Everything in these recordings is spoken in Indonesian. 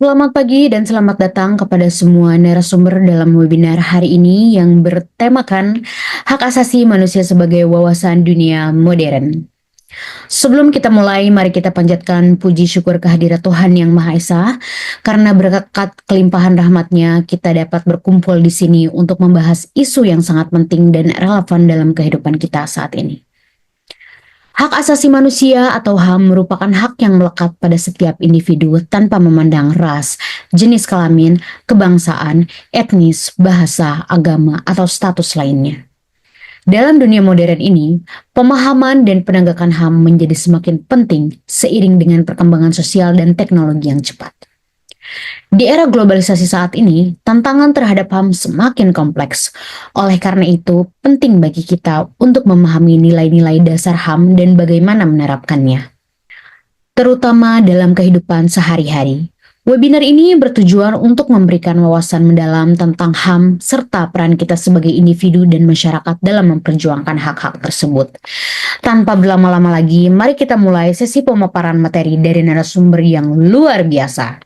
Selamat pagi dan selamat datang kepada semua narasumber dalam webinar hari ini yang bertemakan hak asasi manusia sebagai wawasan dunia modern. Sebelum kita mulai, mari kita panjatkan puji syukur kehadirat Tuhan Yang Maha Esa, karena berkat kelimpahan rahmat-Nya kita dapat berkumpul di sini untuk membahas isu yang sangat penting dan relevan dalam kehidupan kita saat ini. Hak asasi manusia atau HAM merupakan hak yang melekat pada setiap individu tanpa memandang ras, jenis kelamin, kebangsaan, etnis, bahasa, agama, atau status lainnya. Dalam dunia modern ini, pemahaman dan penegakan HAM menjadi semakin penting seiring dengan perkembangan sosial dan teknologi yang cepat. Di era globalisasi saat ini, tantangan terhadap HAM semakin kompleks. Oleh karena itu, penting bagi kita untuk memahami nilai-nilai dasar HAM dan bagaimana menerapkannya, terutama dalam kehidupan sehari-hari. Webinar ini bertujuan untuk memberikan wawasan mendalam tentang HAM serta peran kita sebagai individu dan masyarakat dalam memperjuangkan hak-hak tersebut. Tanpa berlama-lama lagi, mari kita mulai sesi pemaparan materi dari narasumber yang luar biasa.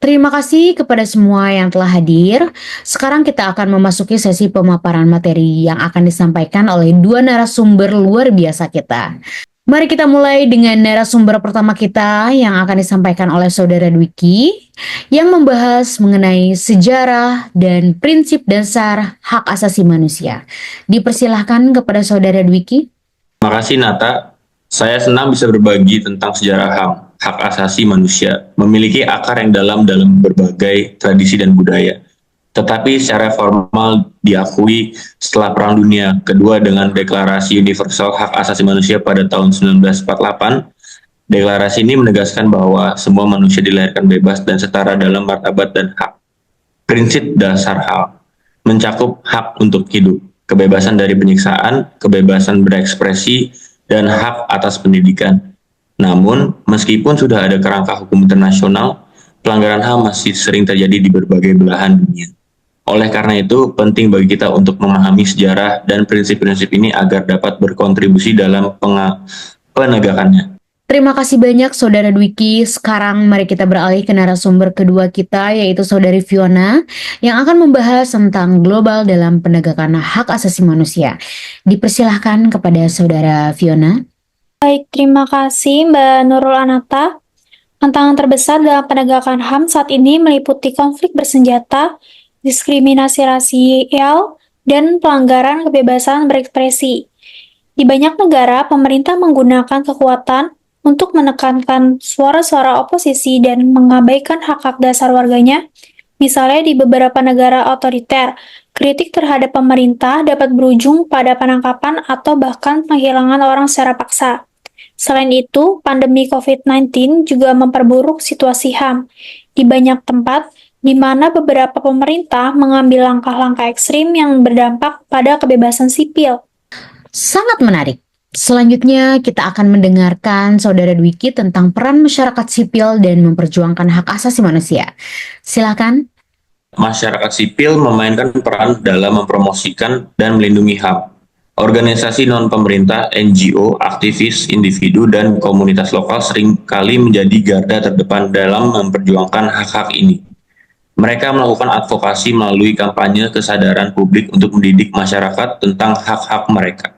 Terima kasih kepada semua yang telah hadir. Sekarang kita akan memasuki sesi pemaparan materi yang akan disampaikan oleh dua narasumber luar biasa kita. Mari kita mulai dengan narasumber pertama kita yang akan disampaikan oleh Saudara Dwiki yang membahas mengenai sejarah dan prinsip dasar hak asasi manusia. Dipersilahkan kepada Saudara Dwiki. Terima kasih Nata. Saya senang bisa berbagi tentang sejarah HAM, hak asasi manusia, memiliki akar yang dalam berbagai tradisi dan budaya. Tetapi secara formal diakui setelah Perang Dunia Kedua dengan Deklarasi Universal Hak Asasi Manusia pada tahun 1948. Deklarasi ini menegaskan bahwa semua manusia dilahirkan bebas dan setara dalam martabat dan hak. Prinsip dasar HAM mencakup hak untuk hidup, kebebasan dari penyiksaan, kebebasan berekspresi, dan hak atas pendidikan. Namun, meskipun sudah ada kerangka hukum internasional, pelanggaran HAM masih sering terjadi di berbagai belahan dunia. Oleh karena itu, penting bagi kita untuk memahami sejarah dan prinsip-prinsip ini agar dapat berkontribusi dalam penegakannya. Terima kasih banyak Saudara Dwiki. Sekarang mari kita beralih ke narasumber kedua kita, yaitu Saudari Fiona, yang akan membahas tentang global dalam penegakan hak asasi manusia. Dipersilahkan kepada Saudara Fiona. Baik, terima kasih Mbak Nurul Anata. Tantangan terbesar dalam penegakan HAM saat ini meliputi konflik bersenjata, diskriminasi rasial, dan pelanggaran kebebasan berekspresi. Di banyak negara, pemerintah menggunakan kekuatan untuk menekankan suara-suara oposisi dan mengabaikan hak-hak dasar warganya. Misalnya di beberapa negara otoriter, kritik terhadap pemerintah dapat berujung pada penangkapan atau bahkan penghilangan orang secara paksa. Selain itu, pandemi COVID-19 juga memperburuk situasi HAM di banyak tempat, di mana beberapa pemerintah mengambil langkah-langkah ekstrim yang berdampak pada kebebasan sipil. Sangat menarik. Selanjutnya kita akan mendengarkan Saudara Dwiki tentang peran masyarakat sipil dan memperjuangkan hak asasi manusia. Silakan. Masyarakat sipil memainkan peran dalam mempromosikan dan melindungi HAM. Organisasi non-pemerintah, NGO, aktivis, individu, dan komunitas lokal seringkali menjadi garda terdepan dalam memperjuangkan hak-hak ini. Mereka melakukan advokasi melalui kampanye kesadaran publik untuk mendidik masyarakat tentang hak-hak mereka.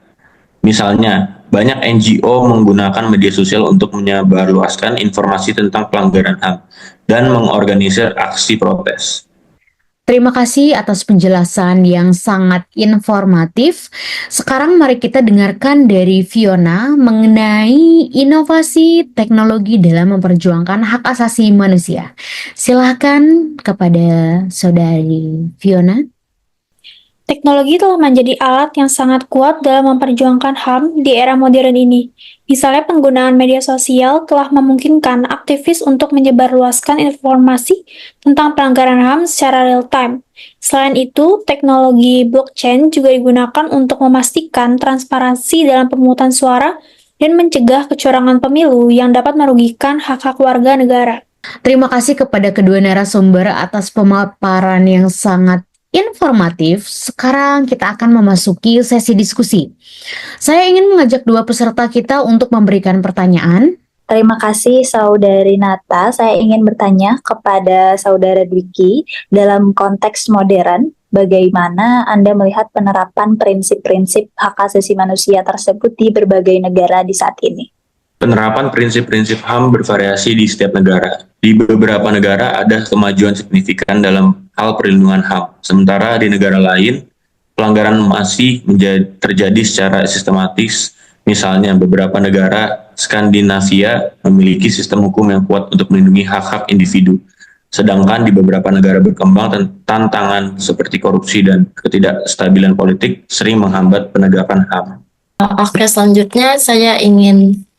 Misalnya, banyak NGO menggunakan media sosial untuk menyebarluaskan informasi tentang pelanggaran HAM dan mengorganisir aksi protes. Terima kasih atas penjelasan yang sangat informatif. Sekarang mari kita dengarkan dari Fiona mengenai inovasi teknologi dalam memperjuangkan hak asasi manusia. Silakan kepada Saudari Fiona. Teknologi telah menjadi alat yang sangat kuat dalam memperjuangkan HAM di era modern ini. Misalnya penggunaan media sosial telah memungkinkan aktivis untuk menyebarluaskan informasi tentang pelanggaran HAM secara real-time. Selain itu, teknologi blockchain juga digunakan untuk memastikan transparansi dalam pemungutan suara dan mencegah kecurangan pemilu yang dapat merugikan hak-hak warga negara. Terima kasih kepada kedua narasumber atas pemaparan yang sangat informatif. Sekarang kita akan memasuki sesi diskusi. Saya ingin mengajak dua peserta kita untuk memberikan pertanyaan. Terima kasih Saudari Nata. Saya ingin bertanya kepada Saudara Dwiki, dalam konteks modern, bagaimana Anda melihat penerapan prinsip-prinsip hak asasi manusia tersebut di berbagai negara di saat ini? Penerapan prinsip-prinsip HAM bervariasi di setiap negara. Di beberapa negara ada kemajuan signifikan dalam hal perlindungan HAM, sementara di negara lain pelanggaran masih terjadi secara sistematis. Misalnya, beberapa negara Skandinavia memiliki sistem hukum yang kuat untuk melindungi hak-hak individu, sedangkan di beberapa negara berkembang tantangan seperti korupsi dan ketidakstabilan politik sering menghambat penegakan HAM. Oke, selanjutnya saya ingin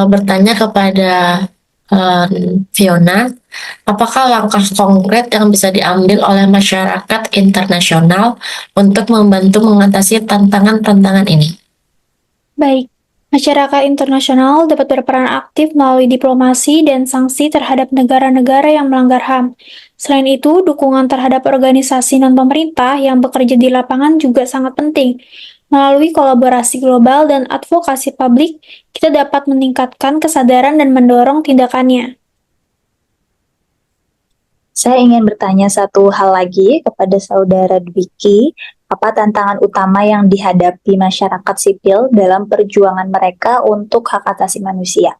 bertanya kepada Fiona, apakah langkah konkret yang bisa diambil oleh masyarakat internasional untuk membantu mengatasi tantangan-tantangan ini? Baik, masyarakat internasional dapat berperan aktif melalui diplomasi dan sanksi terhadap negara-negara yang melanggar HAM. Selain itu, dukungan terhadap organisasi non-pemerintah yang bekerja di lapangan juga sangat penting. Melalui kolaborasi global dan advokasi publik, kita dapat meningkatkan kesadaran dan mendorong tindakannya. Saya ingin bertanya satu hal lagi kepada Saudara Dwiki. Apa tantangan utama yang dihadapi masyarakat sipil dalam perjuangan mereka untuk hak asasi manusia?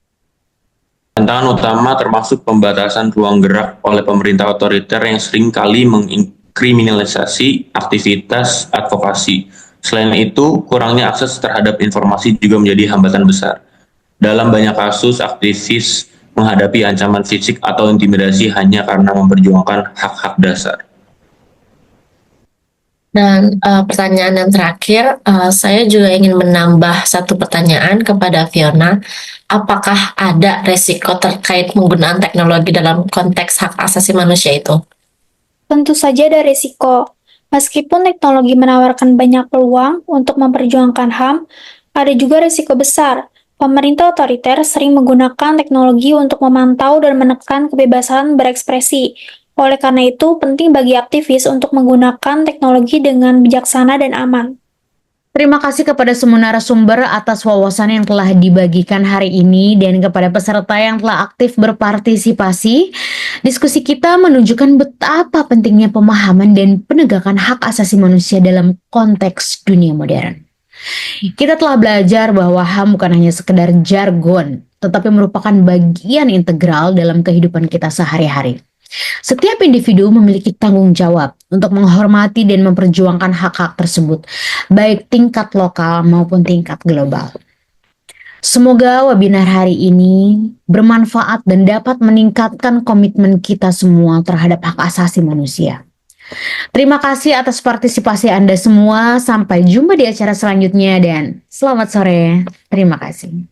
Tantangan utama termasuk pembatasan ruang gerak oleh pemerintah otoriter yang seringkali mengkriminalisasi aktivitas advokasi. Selain itu, kurangnya akses terhadap informasi juga menjadi hambatan besar. Dalam banyak kasus, aktivis menghadapi ancaman fisik atau intimidasi hanya karena memperjuangkan hak-hak dasar. Dan pertanyaan yang terakhir, saya juga ingin menambah satu pertanyaan kepada Fiona. Apakah ada resiko terkait penggunaan teknologi dalam konteks hak asasi manusia itu? Tentu saja ada risiko. Meskipun teknologi menawarkan banyak peluang untuk memperjuangkan HAM, ada juga risiko besar. Pemerintah otoriter sering menggunakan teknologi untuk memantau dan menekan kebebasan berekspresi. Oleh karena itu, penting bagi aktivis untuk menggunakan teknologi dengan bijaksana dan aman. Terima kasih kepada semua narasumber atas wawasan yang telah dibagikan hari ini dan kepada peserta yang telah aktif berpartisipasi. Diskusi kita menunjukkan betapa pentingnya pemahaman dan penegakan hak asasi manusia dalam konteks dunia modern. Kita telah belajar bahwa HAM bukan hanya sekedar jargon, tetapi merupakan bagian integral dalam kehidupan kita sehari-hari. Setiap individu memiliki tanggung jawab untuk menghormati dan memperjuangkan hak-hak tersebut, baik tingkat lokal maupun tingkat global. Semoga webinar hari ini bermanfaat dan dapat meningkatkan komitmen kita semua terhadap hak asasi manusia. Terima kasih atas partisipasi Anda semua. Sampai jumpa di acara selanjutnya dan selamat sore. Terima kasih.